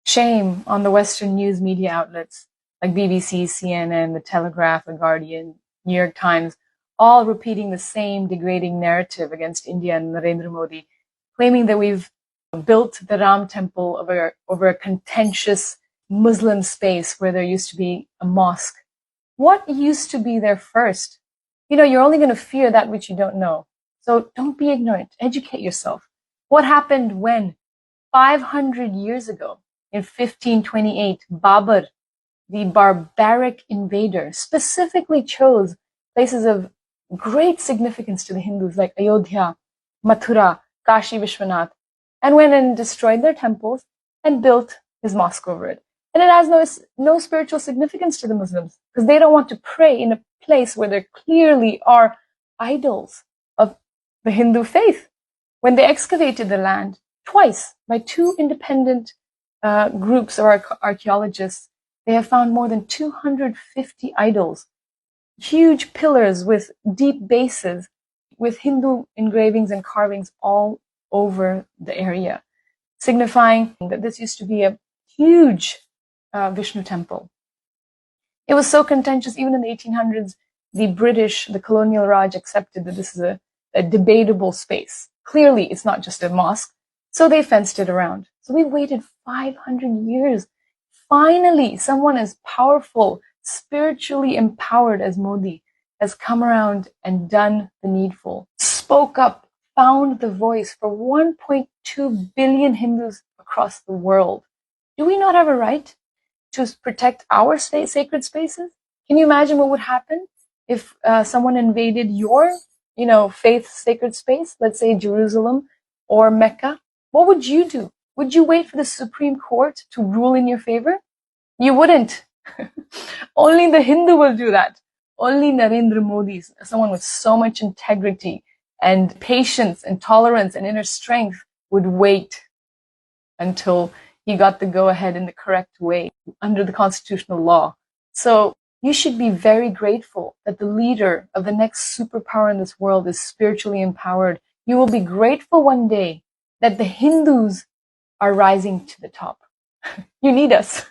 Shame on the Western news media outlets like BBC, CNN, The Telegraph, The Guardian, New York Times, all repeating the same degrading narrative against India and Narendra Modi, claiming that we've built the Ram temple over a contentious Muslim space where there used to be a mosque. What used to be there first? You're only going to fear that which you don't know. So don't be ignorant. Educate yourself. What happened when 500 years ago, in 1528, Babur, the barbaric invader, specifically chose places of great significance to the Hindus like Ayodhya, Mathura, Kashi Vishwanath, and went and destroyed their temples and built his mosque over it. And it has no spiritual significance to the Muslims because they don't want to pray in a place where there clearly are idols of the Hindu faith. When they excavated the land twice by two independent groups of archaeologists, they have found more than 250 idols, huge pillars with deep bases, with Hindu engravings and carvings all over the area, signifying that this used to be a huge Vishnu temple. It was so contentious, even in the 1800s, the British, the colonial Raj, accepted that this is a debatable space. Clearly, it's not just a mosque, so they fenced it around. So we waited 500 years. Finally, someone as powerful, spiritually empowered as Modi has come around and done the needful, spoke up, found the voice for 1.2 billion Hindus across the world. Do we not have a right to protect our sacred spaces? Can you imagine what would happen if someone invaded your, faith sacred space, let's say Jerusalem or Mecca? What would you do? Would you wait for the Supreme Court to rule in your favor? You wouldn't. Only the Hindu will do that. Only Narendra Modi, someone with so much integrity and patience and tolerance and inner strength, would wait until he got the go-ahead in the correct way under the constitutional law. So you should be very grateful that the leader of the next superpower in this world is spiritually empowered. You will be grateful one day that the Hindus are rising to the top. You need us.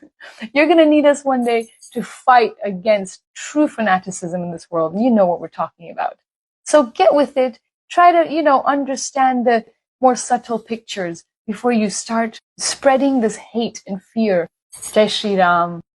You're going to need us one day to fight against true fanaticism in this world. You know what we're talking about. So get with it. Try to, understand the more subtle pictures before you start spreading this hate and fear. Jai Shri Ram.